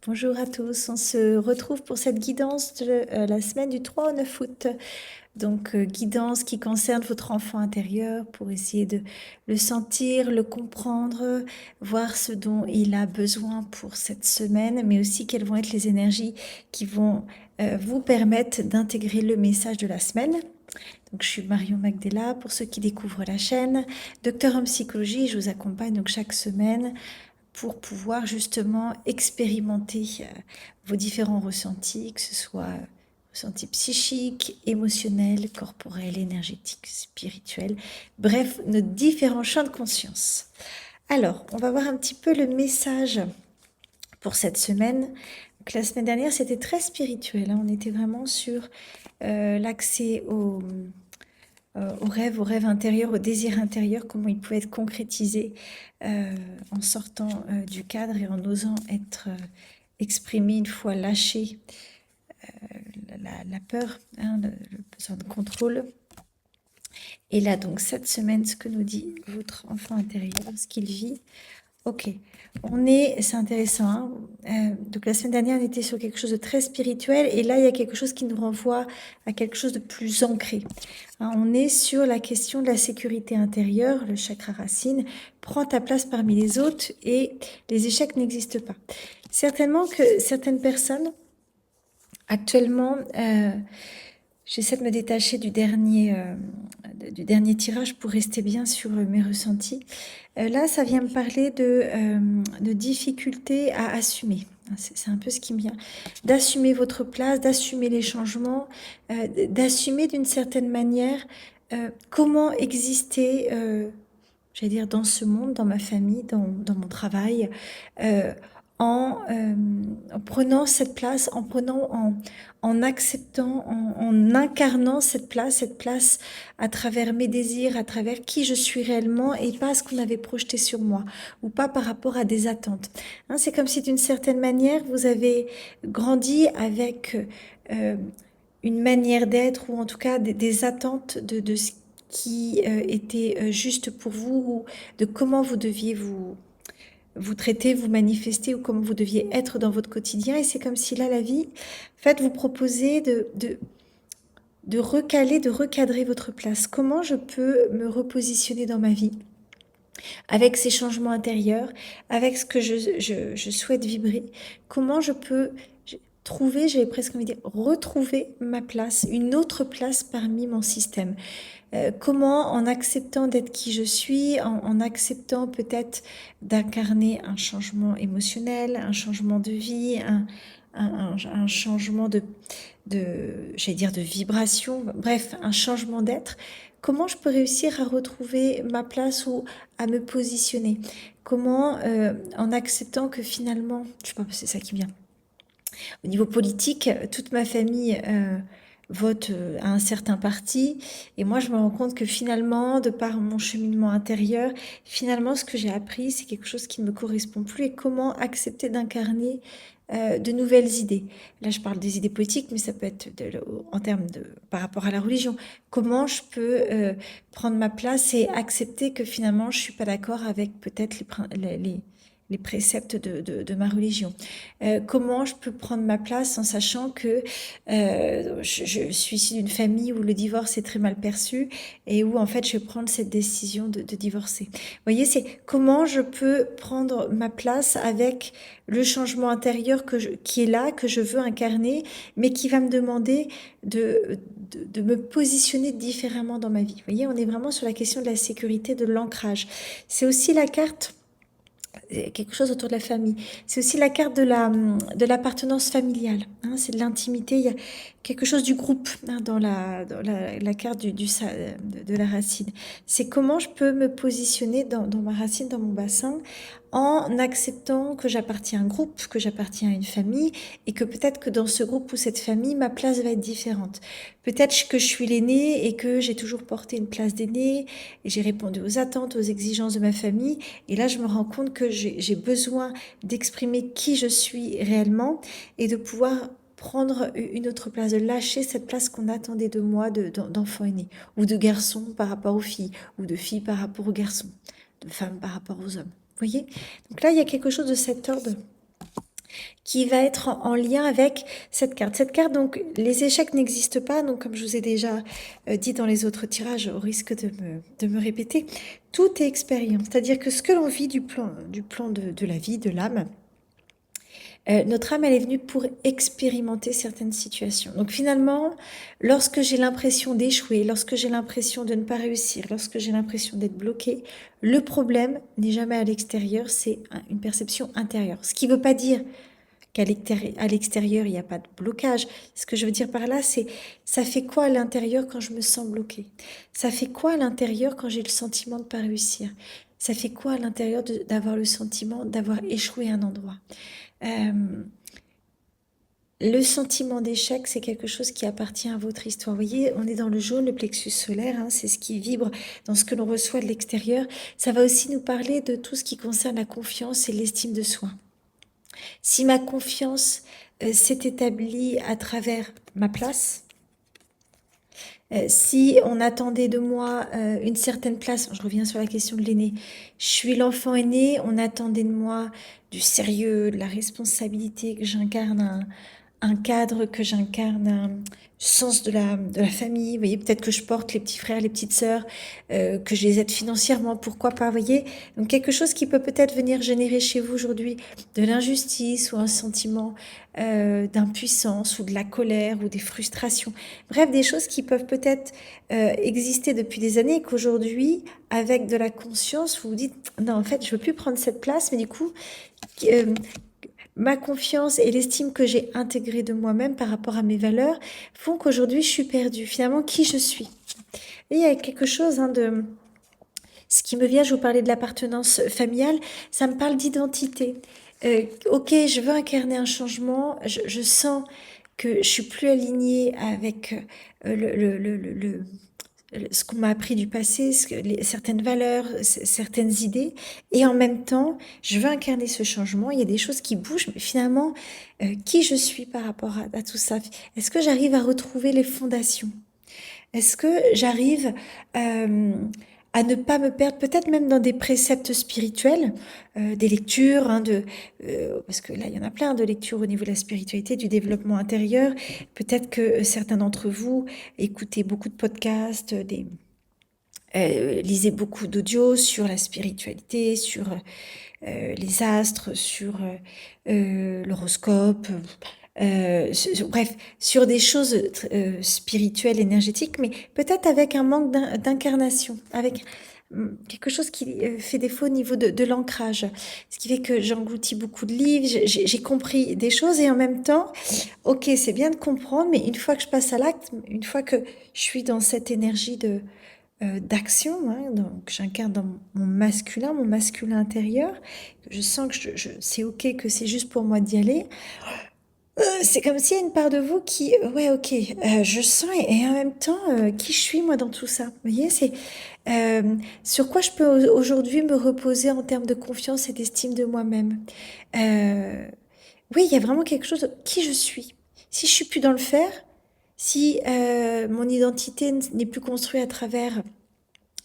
Bonjour à tous, on se retrouve pour cette guidance de la semaine du 3 au 9 août. Donc guidance qui concerne votre enfant intérieur pour essayer de le sentir, le comprendre, voir ce dont il a besoin pour cette semaine, mais aussi quelles vont être les énergies qui vont vous permettre d'intégrer le message de la semaine. Donc, je suis Marion Magdela, pour ceux qui découvrent la chaîne, docteur en psychologie, je vous accompagne donc chaque semaine pour pouvoir justement expérimenter vos différents ressentis, que ce soit ressentis psychiques, émotionnels, corporels, énergétiques, spirituels, bref, nos différents champs de conscience. Alors, on va voir un petit peu le message pour cette semaine. Donc, la semaine dernière, c'était très spirituel, hein. On était vraiment sur l'accès au rêve intérieur, au désir intérieur, comment il pouvait être concrétisé en sortant du cadre et en osant être exprimé une fois lâché la peur, hein, le besoin de contrôle. Et là, donc, cette semaine, ce que nous dit votre enfant intérieur, ce qu'il vit. Ok, c'est intéressant, hein. Donc la semaine dernière, on était sur quelque chose de très spirituel et là, il y a quelque chose qui nous renvoie à quelque chose de plus ancré. Hein, on est sur la question de la sécurité intérieure, le chakra racine, prends ta place parmi les autres et les échecs n'existent pas. Certainement que certaines personnes, actuellement, j'essaie de me détacher du dernier tirage pour rester bien sur mes ressentis. Là, ça vient me parler de difficulté à assumer. C'est un peu ce qui me vient. D'assumer votre place, d'assumer les changements, d'assumer d'une certaine manière comment exister, j'allais dire, dans ce monde, dans ma famille, dans mon travail, euh, en prenant cette place, en acceptant, en incarnant cette place à travers mes désirs, à travers qui je suis réellement et pas ce qu'on avait projeté sur moi ou pas par rapport à des attentes. Hein, c'est comme si d'une certaine manière vous avez grandi avec euh, une manière d'être ou en tout cas des attentes de ce qui était juste pour vous ou de comment vous deviez vous traiter, vous manifester ou comment vous deviez être dans votre quotidien. Et c'est comme si là, la vie, en fait, vous proposait de recaler, de recadrer votre place. Comment je peux me repositionner dans ma vie avec ces changements intérieurs, avec ce que je souhaite vibrer? Comment je peux trouver, j'avais presque envie de dire, retrouver ma place, une autre place parmi mon système? Comment, en acceptant d'être qui je suis, en acceptant peut-être d'incarner un changement émotionnel, un changement de vie, un changement j'allais dire de vibration, bref, un changement d'être, comment je peux réussir à retrouver ma place ou à me positionner? Comment, en acceptant que finalement, je sais pas, c'est ça qui vient. Au niveau politique, toute ma famille vote à un certain parti et moi je me rends compte que finalement, de par mon cheminement intérieur, finalement ce que j'ai appris c'est quelque chose qui ne me correspond plus et comment accepter d'incarner de nouvelles idées. Là je parle des idées politiques mais ça peut être en termes de par rapport à la religion. Comment je peux prendre ma place et accepter que finalement je suis pas d'accord avec peut-être les préceptes de ma religion. Comment je peux prendre ma place en sachant que je suis issue d'une famille où le divorce est très mal perçu et où en fait je vais prendre cette décision de divorcer. Vous voyez, c'est comment je peux prendre ma place avec le changement intérieur qui est là, que je veux incarner, mais qui va me demander de me positionner différemment dans ma vie. Vous voyez, on est vraiment sur la question de la sécurité, de l'ancrage. C'est aussi la carte quelque chose autour de la famille. C'est aussi la carte de l'appartenance familiale. Hein, c'est de l'intimité. Il y a quelque chose du groupe hein, dans la carte de la racine. C'est comment je peux me positionner dans ma racine, dans mon bassin, en acceptant que j'appartiens à un groupe, que j'appartiens à une famille, et que peut-être que dans ce groupe ou cette famille, ma place va être différente. Peut-être que je suis l'aîné et que j'ai toujours porté une place d'aîné, et j'ai répondu aux attentes, aux exigences de ma famille, et là je me rends compte que j'ai besoin d'exprimer qui je suis réellement, et de pouvoir prendre une autre place, de lâcher cette place qu'on attendait de moi d'enfant aîné, ou de garçon par rapport aux filles, ou de filles par rapport aux garçons, de femmes par rapport aux hommes. Vous voyez? Donc là, il y a quelque chose de cet ordre qui va être en lien avec cette carte. Cette carte, donc, les échecs n'existent pas, donc comme je vous ai déjà dit dans les autres tirages, au risque de me répéter, tout est expérience. C'est-à-dire que ce que l'on vit du plan de la vie, de l'âme, notre âme, elle est venue pour expérimenter certaines situations. Donc finalement, lorsque j'ai l'impression d'échouer, lorsque j'ai l'impression de ne pas réussir, lorsque j'ai l'impression d'être bloqué, le problème n'est jamais à l'extérieur, c'est une perception intérieure. Ce qui ne veut pas dire qu'à l'extérieur, il n'y a pas de blocage. Ce que je veux dire par là, c'est ça fait quoi à l'intérieur quand je me sens bloquée? Ça fait quoi à l'intérieur quand j'ai le sentiment de ne pas réussir? Ça fait quoi à l'intérieur d'avoir le sentiment d'avoir échoué à un endroit? Euh, le sentiment d'échec, c'est quelque chose qui appartient à votre histoire. Vous voyez, on est dans le jaune, le plexus solaire, hein, c'est ce qui vibre dans ce que l'on reçoit de l'extérieur. Ça va aussi nous parler de tout ce qui concerne la confiance et l'estime de soi. Si ma confiance s'est établie à travers ma place, si on attendait de moi une certaine place, je reviens sur la question de l'aîné, je suis l'enfant aîné, on attendait de moi du sérieux, de la responsabilité, que j'incarne un cadre, que j'incarne un sens de la famille. Vous voyez, peut-être que je porte les petits frères, les petites sœurs, que je les aide financièrement, pourquoi pas, vous voyez. Donc quelque chose qui peut peut-être venir générer chez vous aujourd'hui de l'injustice ou un sentiment d'impuissance ou de la colère ou des frustrations. Bref, des choses qui peuvent peut-être exister depuis des années et qu'aujourd'hui, avec de la conscience, vous vous dites, non, en fait, je veux plus prendre cette place, mais du coup, euh, ma confiance et l'estime que j'ai intégrée de moi-même par rapport à mes valeurs font qu'aujourd'hui, je suis perdue. Finalement, qui je suis. Et il y a quelque chose de... Ce qui me vient, je vous parlais de l'appartenance familiale, ça me parle d'identité. Ok, je veux incarner un changement, je sens que je suis plus alignée avec ce qu'on m'a appris du passé, certaines valeurs, certaines idées, et en même temps, je veux incarner ce changement. Il y a des choses qui bougent, mais finalement, qui je suis par rapport à tout ça? Est-ce que j'arrive à retrouver les fondations? Est-ce que j'arrive à ne pas me perdre, peut-être même dans des préceptes spirituels, des lectures, parce que là, il y en a plein de lectures au niveau de la spiritualité, du développement intérieur. Peut-être que certains d'entre vous écoutez beaucoup de podcasts, lisez beaucoup d'audios sur la spiritualité, sur les astres, sur l'horoscope, bref, sur des choses spirituelles, énergétiques, mais peut-être avec un manque d'incarnation, avec quelque chose qui fait défaut au niveau de l'ancrage. Ce qui fait que j'engloutis beaucoup de livres, j'ai compris des choses et en même temps, ok, c'est bien de comprendre, mais une fois que je passe à l'acte, une fois que je suis dans cette énergie d'action, hein, donc j'incarne dans mon masculin intérieur, je sens que c'est ok, que c'est juste pour moi d'y aller, c'est comme s'il y a une part de vous qui, ouais, ok, je sens et en même temps, qui je suis moi dans tout ça. Vous voyez, c'est sur quoi je peux aujourd'hui me reposer en termes de confiance et d'estime de moi-même. Euh, oui, il y a vraiment quelque chose de qui je suis. Si je suis plus dans le faire, si mon identité n'est plus construite à travers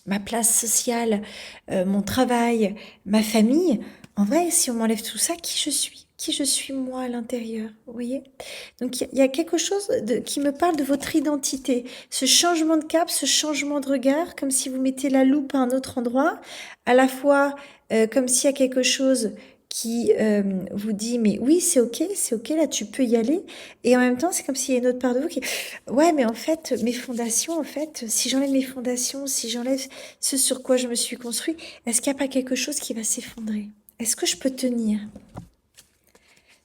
ma place sociale, mon travail, ma famille, en vrai, si on m'enlève tout ça, qui je suis moi à l'intérieur, vous voyez? Donc il y a quelque chose qui me parle de votre identité, ce changement de cap, ce changement de regard, comme si vous mettez la loupe à un autre endroit, à la fois comme s'il y a quelque chose qui vous dit mais oui c'est ok là tu peux y aller et en même temps c'est comme s'il y a une autre part de vous qui ouais mais en fait mes fondations en fait si j'enlève mes fondations si j'enlève ce sur quoi je me suis construit, est-ce qu'il n'y a pas quelque chose qui va s'effondrer? Est-ce que je peux tenir?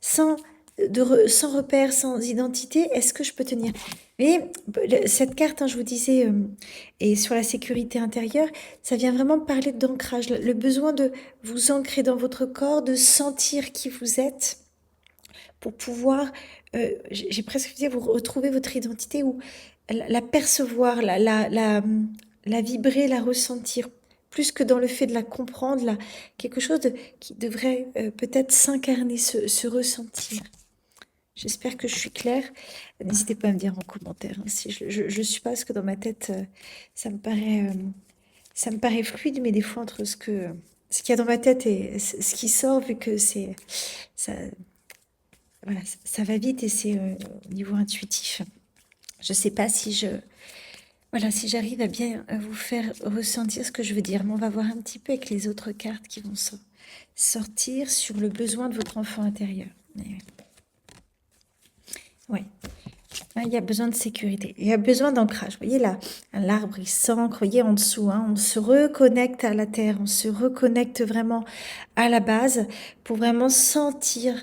Sans, sans repère, sans identité, est-ce que je peux tenir? Mais cette carte, hein, je vous disais, et sur la sécurité intérieure, ça vient vraiment parler d'ancrage, le besoin de vous ancrer dans votre corps, de sentir qui vous êtes, pour pouvoir, j'ai presque envie de dire, vous retrouver votre identité ou la percevoir, la vibrer, la ressentir, plus que dans le fait de la comprendre, quelque chose qui devrait peut-être s'incarner, se ressentir. J'espère que je suis claire. N'hésitez pas à me dire en commentaire hein, si je suis pas, parce que dans ma tête, ça me paraît fluide, mais des fois entre ce qu'il y a dans ma tête et ce qui sort, vu que ça, voilà, ça va vite et c'est au niveau intuitif. Je ne sais pas si voilà, si j'arrive à bien vous faire ressentir ce que je veux dire. Mais on va voir un petit peu avec les autres cartes qui vont sortir sur le besoin de votre enfant intérieur. Ouais. Il y a besoin de sécurité, il y a besoin d'ancrage. Vous voyez là, l'arbre, il s'ancre, vous voyez en dessous, hein, on se reconnecte à la terre, on se reconnecte vraiment à la base pour vraiment sentir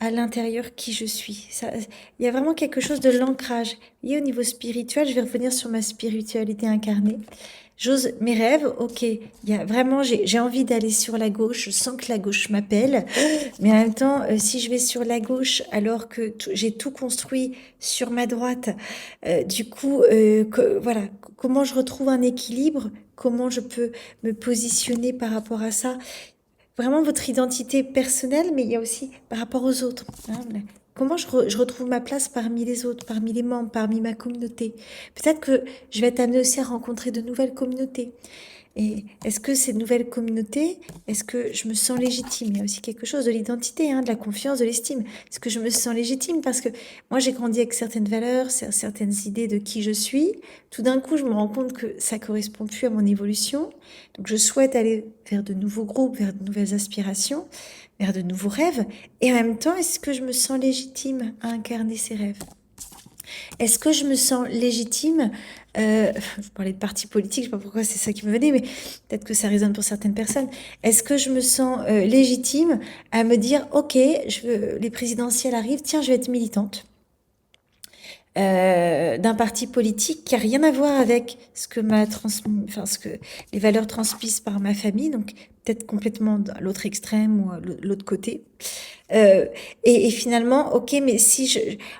à l'intérieur qui je suis. Ça, il y a vraiment quelque chose de l'ancrage. Vous voyez, au niveau spirituel, je vais revenir sur ma spiritualité incarnée. J'ose mes rêves, ok. Il y a vraiment, j'ai envie d'aller sur la gauche. Je sens que la gauche m'appelle, mais en même temps, si je vais sur la gauche alors que j'ai tout construit sur ma droite, du coup, voilà, comment je retrouve un équilibre, comment je peux me positionner par rapport à ça. Vraiment votre identité personnelle, mais il y a aussi par rapport aux autres. Hein, comment je retrouve ma place parmi les autres, parmi les membres, parmi ma communauté. Peut-être que je vais être amenée aussi à rencontrer de nouvelles communautés. Et est-ce que ces nouvelles communautés, est-ce que je me sens légitime? Il y a aussi quelque chose de l'identité, hein, de la confiance, de l'estime. Est-ce que je me sens légitime? Parce que moi, j'ai grandi avec certaines valeurs, certaines idées de qui je suis. Tout d'un coup, je me rends compte que ça correspond plus à mon évolution. Donc, je souhaite aller vers de nouveaux groupes, vers de nouvelles aspirations, vers de nouveaux rêves. Et en même temps, est-ce que je me sens légitime à incarner ces rêves? Est-ce que je me sens légitime je parlais de parti politique, je ne sais pas pourquoi c'est ça qui me venait, mais peut-être que ça résonne pour certaines personnes. Est-ce que je me sens légitime à me dire, ok, les présidentielles arrivent, tiens, je vais être militante d'un parti politique qui a rien à voir avec ce que les valeurs transmises par ma famille, donc peut-être complètement à l'autre extrême ou à l'autre côté. Et finalement, ok, mais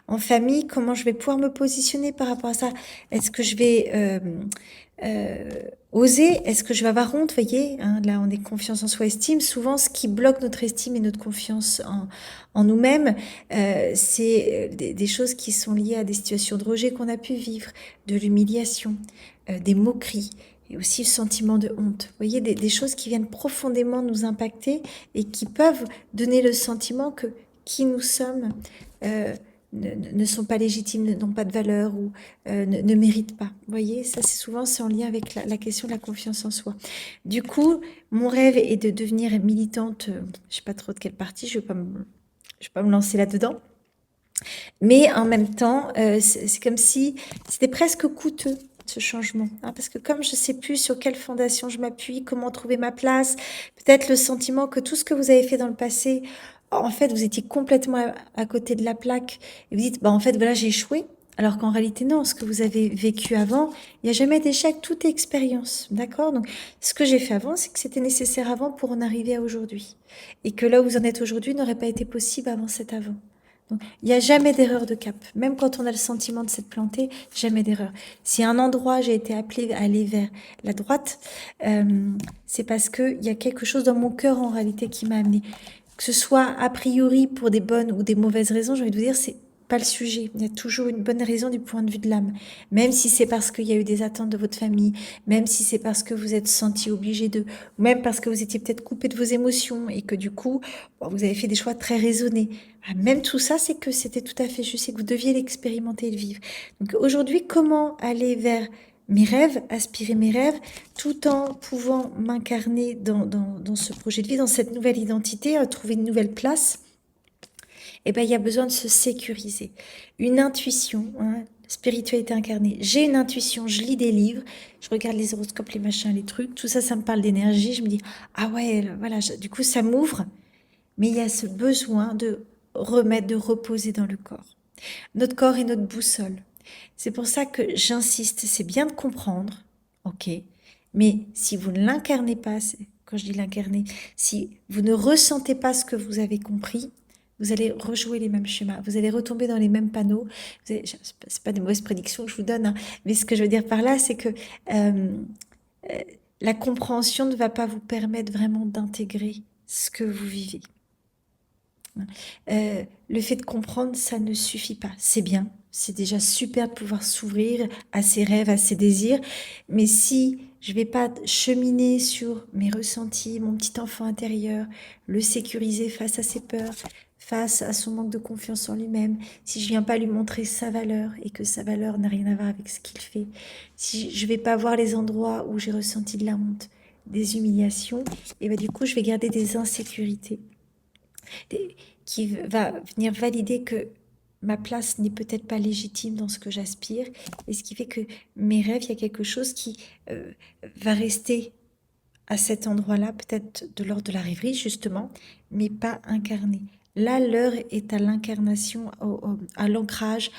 en famille, comment je vais pouvoir me positionner par rapport à ça? Est-ce que je vais oser? Est-ce que je vais avoir honte? Voyez, hein, là, on est confiance en soi, estime. Souvent, ce qui bloque notre estime et notre confiance en nous-mêmes, c'est des choses qui sont liées à des situations de rejet qu'on a pu vivre, de l'humiliation, des moqueries. Et aussi le sentiment de honte. Vous voyez, des choses qui viennent profondément nous impacter et qui peuvent donner le sentiment que qui nous sommes ne sont pas légitimes, n'ont pas de valeur ou ne méritent pas. Vous voyez, ça c'est en lien avec la question de la confiance en soi. Du coup, mon rêve est de devenir militante, je ne sais pas trop de quelle partie, je ne vais pas me lancer là-dedans. Mais en même temps, c'est comme si c'était presque coûteux ce changement, hein, parce que comme je ne sais plus sur quelle fondation je m'appuie, comment trouver ma place, peut-être le sentiment que tout ce que vous avez fait dans le passé, en fait, vous étiez complètement à côté de la plaque, et vous dites, bah, en fait, voilà, j'ai échoué, alors qu'en réalité, non, ce que vous avez vécu avant, il n'y a jamais d'échec, tout est expérience, d'accord? Donc, ce que j'ai fait avant, c'est que c'était nécessaire avant pour en arriver à aujourd'hui, et que là où vous en êtes aujourd'hui n'aurait pas été possible avant cet avant. Donc, il n'y a jamais d'erreur de cap. Même quand on a le sentiment de s'être planté, jamais d'erreur. Si à un endroit, j'ai été appelée à aller vers la droite, c'est parce qu'il y a quelque chose dans mon cœur en réalité qui m'a amené. Que ce soit a priori pour des bonnes ou des mauvaises raisons, j'ai envie de vous dire, c'est pas le sujet. Il y a toujours une bonne raison du point de vue de l'âme. Même si c'est parce qu'il y a eu des attentes de votre famille, même si c'est parce que vous êtes senti obligé de, ou même parce que vous étiez peut-être coupé de vos émotions et que du coup, bon, vous avez fait des choix très raisonnés. Même tout ça, c'est que c'était tout à fait juste et que vous deviez l'expérimenter et le vivre. Donc aujourd'hui, comment aller vers mes rêves, aspirer mes rêves, tout en pouvant m'incarner dans ce projet de vie, dans cette nouvelle identité, trouver une nouvelle place? Eh bien, il y a besoin de se sécuriser. Une intuition, hein, spiritualité incarnée. J'ai une intuition, je lis des livres, je regarde les horoscopes, les machins, les trucs, tout ça, ça me parle d'énergie. Je me dis, ah ouais, voilà, du coup, ça m'ouvre. Mais il y a ce besoin de remettre, de reposer dans le corps. Notre corps est notre boussole. C'est pour ça que j'insiste, c'est bien de comprendre, ok, mais si vous ne l'incarnez pas, quand je dis l'incarner, si vous ne ressentez pas ce que vous avez compris, vous allez rejouer les mêmes schémas, vous allez retomber dans les mêmes panneaux. C'est pas des mauvaises prédictions que je vous donne, hein, mais ce que je veux dire par là, c'est que la compréhension ne va pas vous permettre vraiment d'intégrer ce que vous vivez. Le fait de comprendre, ça ne suffit pas. C'est bien, c'est déjà super de pouvoir s'ouvrir à ses rêves, à ses désirs, mais si je vais pas cheminer sur mes ressentis, mon petit enfant intérieur, le sécuriser face à ses peurs, face à son manque de confiance en lui-même, si je viens pas lui montrer sa valeur et que sa valeur n'a rien à voir avec ce qu'il fait, si je vais pas voir les endroits où j'ai ressenti de la honte, des humiliations, et ben du coup je vais garder des insécurités qui va venir valider que ma place n'est peut-être pas légitime dans ce que j'aspire, et ce qui fait que mes rêves, il y a quelque chose qui va rester à cet endroit-là, peut-être de l'ordre de la rêverie justement, mais pas incarné. Là, l'heure est à l'incarnation, à l'ancrage,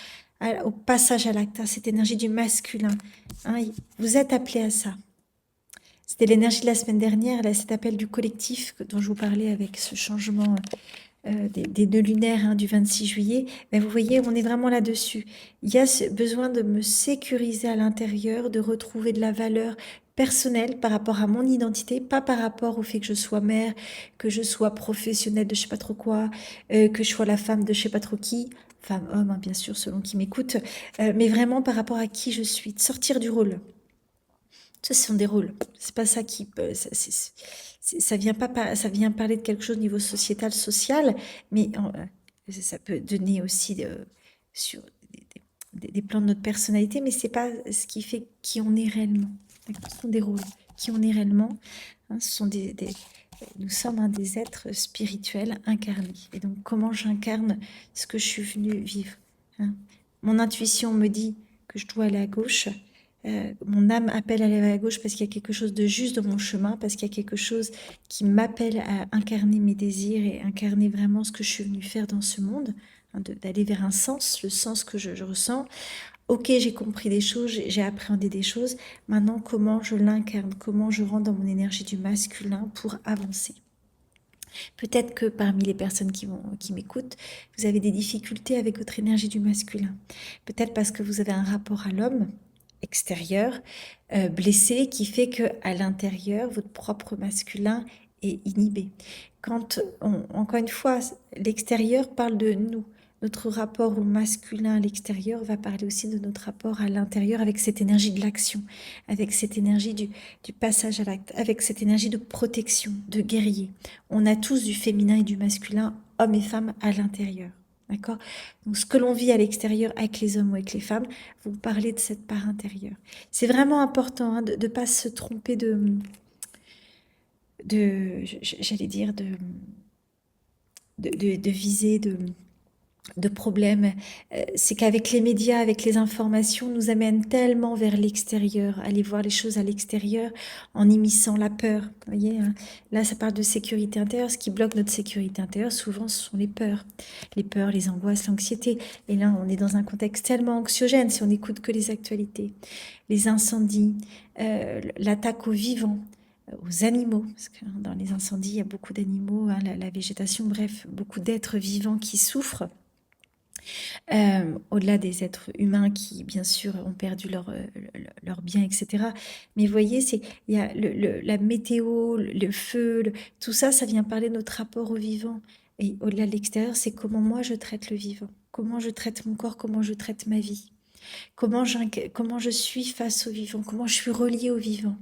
au passage à l'acte, à cette énergie du masculin. Hein, vous êtes appelés à ça. C'était l'énergie de la semaine dernière, là, cet appel du collectif dont je vous parlais avec ce changement des nœuds lunaires du 26 juillet. Mais vous voyez, on est vraiment là-dessus. Il y a ce besoin de me sécuriser à l'intérieur, de retrouver de la valeur personnelle par rapport à mon identité, pas par rapport au fait que je sois mère, que je sois professionnelle de je sais pas trop quoi, que je sois la femme de je sais pas trop qui, femme, homme, bien sûr, selon qui m'écoute, mais vraiment par rapport à qui je suis, de sortir du rôle. Ce sont des rôles. C'est pas ça qui peut. Ça vient pas. Ça vient parler de quelque chose au niveau sociétal, social, mais ça peut donner aussi sur des plans de notre personnalité, mais c'est pas ce qui fait qui on est réellement. Ce sont des rôles. Qui on est réellement. Ce sont nous sommes des êtres spirituels incarnés. Et donc, comment j'incarne ce que je suis venue vivre. Mon intuition me dit que je dois aller à gauche. Mon âme appelle à aller à gauche parce qu'il y a quelque chose de juste dans mon chemin, parce qu'il y a quelque chose qui m'appelle à incarner mes désirs et incarner vraiment ce que je suis venue faire dans ce monde, d'aller vers un sens, le sens que je ressens. Ok, j'ai compris des choses, j'ai appréhendé des choses. Maintenant, comment je l'incarne, comment je rentre dans mon énergie du masculin pour avancer. Peut-être que parmi les personnes qui m'écoutent, vous avez des difficultés avec votre énergie du masculin. Peut-être parce que vous avez un rapport à l'homme extérieur, blessé, qui fait que à l'intérieur, votre propre masculin est inhibé. Encore une fois, l'extérieur parle de nous. Notre rapport au masculin à l'extérieur va parler aussi de notre rapport à l'intérieur avec cette énergie de l'action, avec cette énergie du passage à l'acte, avec cette énergie de protection, de guerrier. On a tous du féminin et du masculin, hommes et femmes, à l'intérieur. D'accord? Donc, ce que l'on vit à l'extérieur avec les hommes ou avec les femmes, vous parlez de cette part intérieure. C'est vraiment important de ne pas se tromper j'allais dire, de viser, de problèmes. C'est qu'avec les médias, avec les informations, nous amènent tellement vers l'extérieur, aller voir les choses à l'extérieur en immisçant la peur. Vous voyez, là, ça parle de sécurité intérieure. Ce qui bloque notre sécurité intérieure, souvent, ce sont les peurs. Les peurs, les angoisses, l'anxiété. Et là, on est dans un contexte tellement anxiogène si on n'écoute que les actualités. Les incendies, l'attaque aux vivants, aux animaux, parce que dans les incendies, il y a beaucoup d'animaux, la végétation, bref, beaucoup d'êtres vivants qui souffrent. Au-delà des êtres humains qui, bien sûr, ont perdu leur bien, etc. Mais vous voyez, il y a la météo, le feu, tout ça, ça vient parler de notre rapport au vivant. Et au-delà de l'extérieur, c'est comment moi je traite le vivant, comment je traite mon corps, comment je traite ma vie, comment je suis face au vivant, comment je suis reliée au vivant.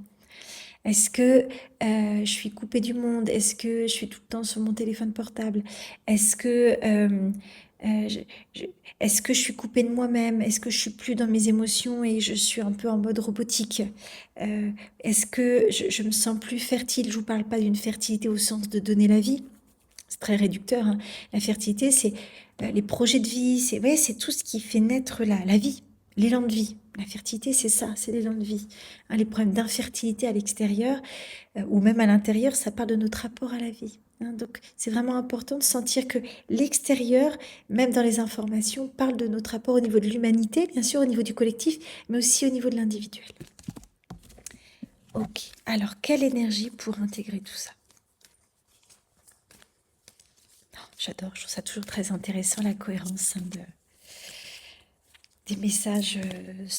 Est-ce que je suis coupée du monde? Est-ce que je suis tout le temps sur mon téléphone portable? Est-ce que est-ce que je suis coupée de moi-même? Est-ce que je suis plus dans mes émotions et je suis un peu en mode robotique? Est-ce que je me sens plus fertile? Je vous parle pas d'une fertilité au sens de donner la vie. C'est très réducteur. La fertilité, c'est les projets de vie, c'est tout ce qui fait naître la vie, l'élan de vie. La fertilité, c'est ça, c'est l'élan de vie. Les problèmes d'infertilité à l'extérieur ou même à l'intérieur, ça parle de notre rapport à la vie. Donc, c'est vraiment important de sentir que l'extérieur, même dans les informations, parle de notre rapport au niveau de l'humanité, bien sûr, au niveau du collectif, mais aussi au niveau de l'individuel. Ok, alors, quelle énergie pour intégrer tout ça? J'adore, je trouve ça toujours très intéressant, la cohérence des messages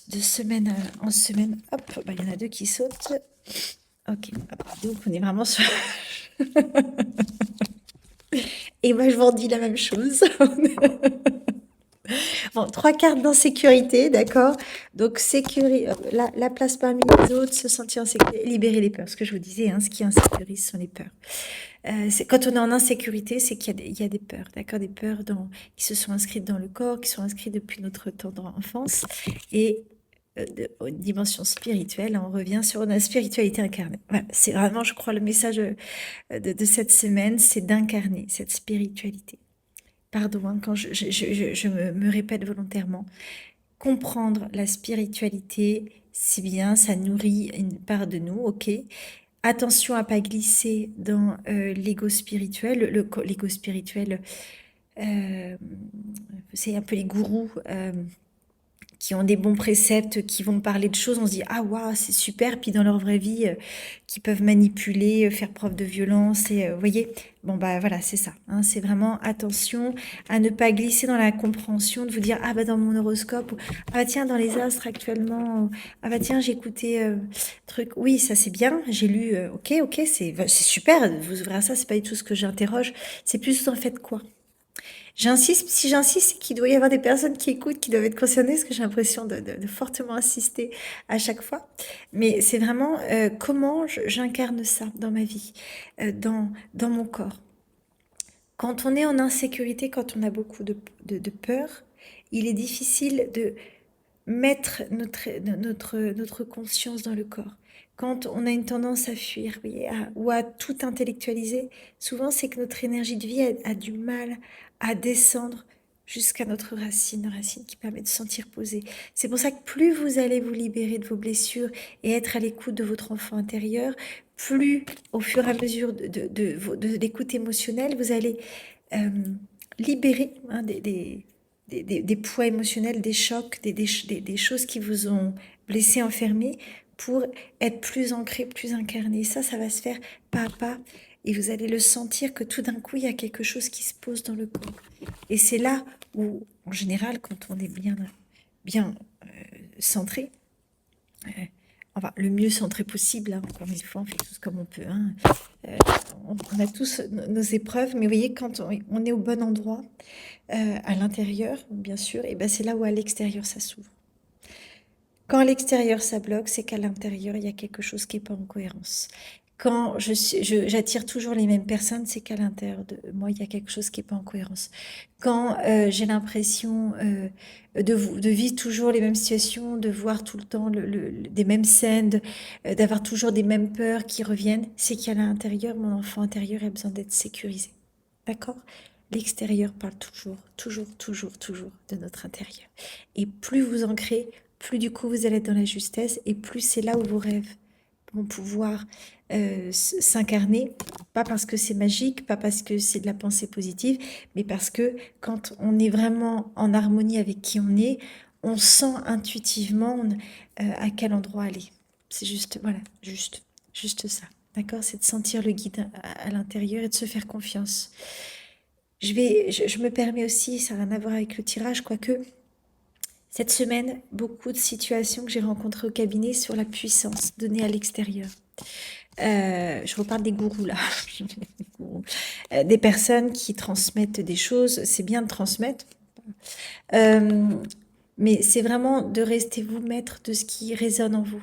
de semaine en semaine. Hop, il y en a 2 qui sautent. Ok, donc on est vraiment sur... Et moi, je vous redis la même chose. Bon, 3 cartes d'insécurité, d'accord? Donc, la place parmi les autres, se sentir en sécurité, libérer les peurs. Ce que je vous disais, ce qui insécurise sont les peurs. Quand on est en insécurité, c'est qu'il y a des peurs, d'accord, des peurs qui se sont inscrites dans le corps, qui sont inscrites depuis notre tendre enfance. Et aux dimensions spirituelles, on revient sur la spiritualité incarnée. Voilà, c'est vraiment, je crois, le message de cette semaine, c'est d'incarner cette spiritualité. Pardon, hein, quand je me répète volontairement. Comprendre la spiritualité, c'est bien, ça nourrit une part de nous, ok. Attention à pas glisser dans l'ego spirituel. L'ego spirituel, euh, c'est un peu les gourous qui ont des bons préceptes, qui vont parler de choses, on se dit ah waouh c'est super, puis dans leur vraie vie, qui peuvent manipuler, faire preuve de violence, et vous voyez, bon bah voilà c'est ça, hein, c'est vraiment attention à ne pas glisser dans la compréhension de vous dire ah bah dans mon horoscope, ou, ah bah tiens dans les astres actuellement, ou, ah bah tiens j'ai écouté truc, oui ça c'est bien, j'ai lu, ok c'est super, vous ouvrez à ça, c'est pas du tout ce que j'interroge, c'est plus en fait quoi. J'insiste, si j'insiste, c'est qu'il doit y avoir des personnes qui écoutent, qui doivent être concernées, parce que j'ai l'impression de fortement insister à chaque fois. Mais c'est vraiment comment j'incarne ça dans ma vie, dans mon corps. Quand on est en insécurité, quand on a beaucoup de peur, il est difficile de mettre notre conscience dans le corps. Quand on a une tendance à fuir, vous voyez, ou à tout intellectualiser, souvent c'est que notre énergie de vie a du mal à descendre jusqu'à notre racine qui permet de se sentir posé. C'est pour ça que plus vous allez vous libérer de vos blessures et être à l'écoute de votre enfant intérieur, plus au fur et à mesure de l'écoute émotionnelle, vous allez euh, libérer hein, des poids émotionnels, des chocs, des choses qui vous ont blessé, enfermé, pour être plus ancré, plus incarné. Ça va se faire pas à pas. Et vous allez le sentir que tout d'un coup, il y a quelque chose qui se pose dans le corps. Et c'est là où, en général, quand on est bien centré, euh, enfin, le mieux centré possible, hein, encore une fois, on fait tous comme on peut. Hein. Euh, on a tous nos épreuves, mais vous voyez, quand on est au bon endroit, à l'intérieur, bien sûr, et ben c'est là où à l'extérieur ça s'ouvre. Quand à l'extérieur ça bloque, c'est qu'à l'intérieur il y a quelque chose qui n'est pas en cohérence. Quand j'attire toujours les mêmes personnes, c'est qu'à l'intérieur de moi il y a quelque chose qui n'est pas en cohérence. Quand j'ai l'impression de vivre toujours les mêmes situations, de voir tout le temps des mêmes scènes, d'avoir toujours des mêmes peurs qui reviennent, c'est qu'à l'intérieur, mon enfant intérieur a besoin d'être sécurisé. D'accord? L'extérieur parle toujours de notre intérieur. Et plus vous ancrez, plus du coup vous allez être dans la justesse et plus c'est là où vos rêves vont pouvoir s'incarner. Pas parce que c'est magique, pas parce que c'est de la pensée positive, mais parce que quand on est vraiment en harmonie avec qui on sent intuitivement à quel endroit aller. C'est juste, voilà, juste ça. D'accord? C'est de sentir le guide à l'intérieur et de se faire confiance. Je me permets aussi, ça n'a rien à voir avec le tirage, quoique, cette semaine, beaucoup de situations que j'ai rencontrées au cabinet sur la puissance donnée à l'extérieur. Je reparle des gourous là, des, gourous. Des personnes qui transmettent des choses, c'est bien de transmettre, euh, mais c'est vraiment de rester vous maître de ce qui résonne en vous.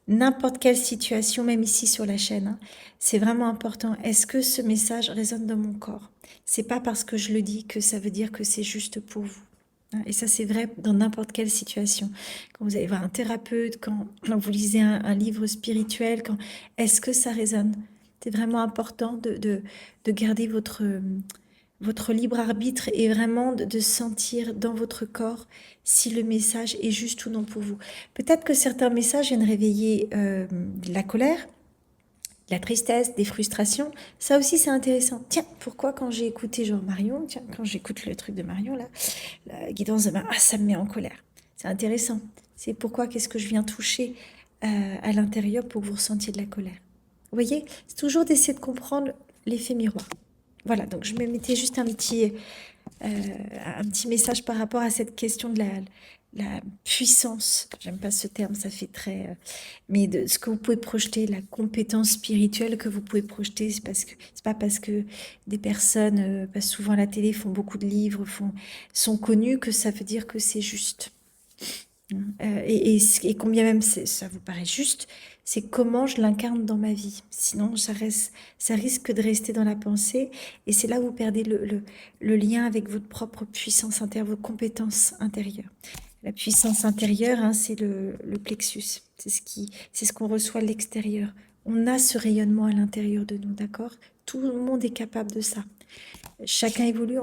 N'importe quelle situation, même ici sur la chaîne, hein, c'est vraiment important. Est-ce que ce message résonne dans mon corps? C'est pas parce que je le dis que ça veut dire que c'est juste pour vous. Hein. Et ça, c'est vrai dans n'importe quelle situation. Quand vous allez voir un thérapeute, quand vous lisez un livre spirituel, est-ce que ça résonne? C'est vraiment important de garder votre libre arbitre et vraiment de sentir dans votre corps si le message est juste ou non pour vous. Peut-être que certains messages viennent réveiller de la colère, de la tristesse, des frustrations. Ça aussi, c'est intéressant. Tiens, pourquoi quand j'ai écouté genre Marion, tiens, quand j'écoute le truc de Marion, là, la guidance de Marion, ah, ça me met en colère. C'est intéressant. C'est pourquoi, qu'est-ce que je viens toucher à l'intérieur pour que vous ressentiez de la colère. Vous voyez, c'est toujours d'essayer de comprendre l'effet miroir. Voilà, donc je me mettais juste un petit message par rapport à cette question de la puissance. J'aime pas ce terme, ça fait très... mais de ce que vous pouvez projeter, la compétence spirituelle que vous pouvez projeter, c'est pas parce que des personnes passent souvent à la télé, font beaucoup de livres, sont connues, que ça veut dire que c'est juste. Et combien même ça vous paraît juste, c'est comment je l'incarne dans ma vie. Sinon, ça risque de rester dans la pensée. Et c'est là où vous perdez le lien avec votre propre puissance intérieure, vos compétences intérieures. La puissance intérieure, hein, c'est le plexus. C'est ce qu'on reçoit de l'extérieur. On a ce rayonnement à l'intérieur de nous, d'accord? Tout le monde est capable de ça. Chacun évolue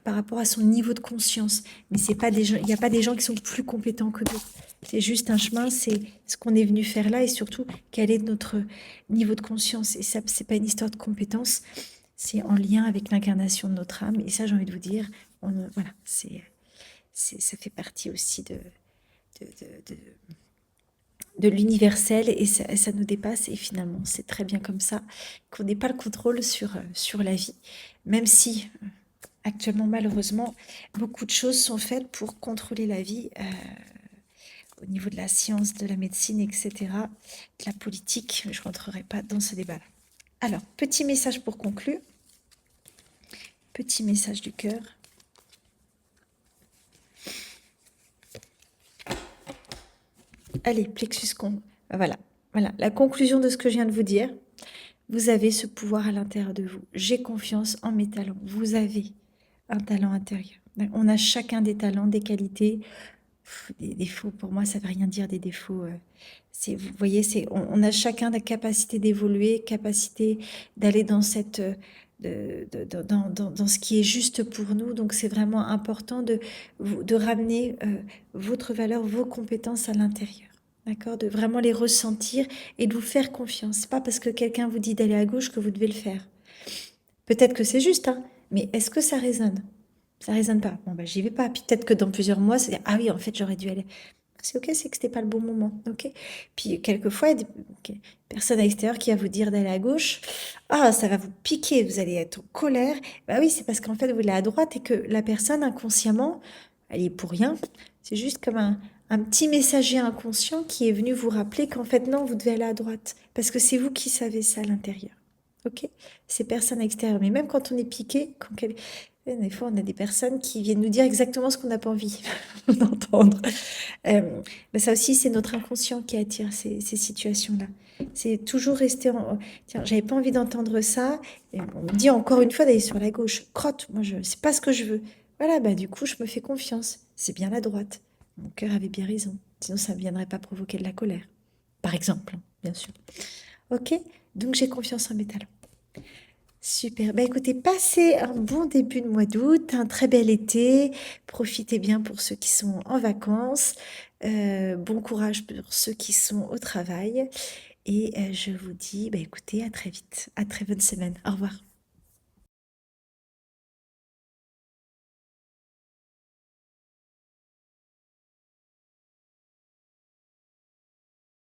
par rapport à son niveau de conscience. Mais c'est pas des gens, il n'y a pas des gens qui sont plus compétents que d'autres. C'est juste un chemin, c'est ce qu'on est venu faire là et surtout quel est notre niveau de conscience. Et ça, c'est pas une histoire de compétence, c'est en lien avec l'incarnation de notre âme. Et ça, j'ai envie de vous dire, voilà, ça fait partie aussi de, de, de, de l'universel et ça nous dépasse. Et finalement, c'est très bien comme ça qu'on n'ait pas le contrôle sur la vie, même si actuellement, malheureusement, beaucoup de choses sont faites pour contrôler la vie au niveau de la science, de la médecine, etc., de la politique. Je ne rentrerai pas dans ce débat-là. Alors, petit message pour conclure. Petit message du cœur. Allez, plexus con. Voilà, voilà. La conclusion de ce que je viens de vous dire. Vous avez ce pouvoir à l'intérieur de vous. J'ai confiance en mes talents. Vous avez un talent intérieur. On a chacun des talents, des qualités, des défauts. Pour moi, ça ne veut rien dire des défauts. Vous voyez, on a chacun la capacité d'évoluer, capacité d'aller dans cette, dans ce qui est juste pour nous. Donc, c'est vraiment important de ramener votre valeur, vos compétences à l'intérieur. D'accord? De vraiment les ressentir et de vous faire confiance. C'est pas parce que quelqu'un vous dit d'aller à gauche que vous devez le faire. Peut-être que c'est juste, hein, mais est-ce que ça résonne? Ça résonne pas. Bon, bah, j'y vais pas. Puis peut-être que dans plusieurs mois, c'est ah oui, en fait, j'aurais dû aller. C'est ok, c'est que c'était pas le bon moment, ok. Puis quelquefois, il y a des personnes à l'extérieur qui va vous dire d'aller à gauche. Ah, ça va vous piquer, vous allez être en colère. Bah oui, c'est parce qu'en fait, vous allez à droite et que la personne inconsciemment, elle est pour rien. C'est juste comme un petit messager inconscient qui est venu vous rappeler qu'en fait, non, vous devez aller à droite. Parce que c'est vous qui savez ça à l'intérieur. Ok? Ces personnes extérieures. Mais même quand on est piqué, des fois, on a des personnes qui viennent nous dire exactement ce qu'on n'a pas envie d'entendre. Mais ça aussi, c'est notre inconscient qui attire ces situations-là. C'est toujours rester en... Tiens, j'avais pas envie d'entendre ça. Et on me dit encore une fois d'aller sur la gauche. Crotte, moi, c'est pas ce que je veux. Voilà, bah du coup, je me fais confiance. C'est bien la droite. Mon cœur avait bien raison. Sinon, ça ne viendrait pas provoquer de la colère. Par exemple, hein, bien sûr. Ok? Donc, j'ai confiance en mes talents. Super. Bah écoutez, passez un bon début de mois d'août, un très bel été. Profitez bien pour ceux qui sont en vacances. Bon courage pour ceux qui sont au travail. Et je vous dis, bah écoutez, à très vite. À très bonne semaine. Au revoir.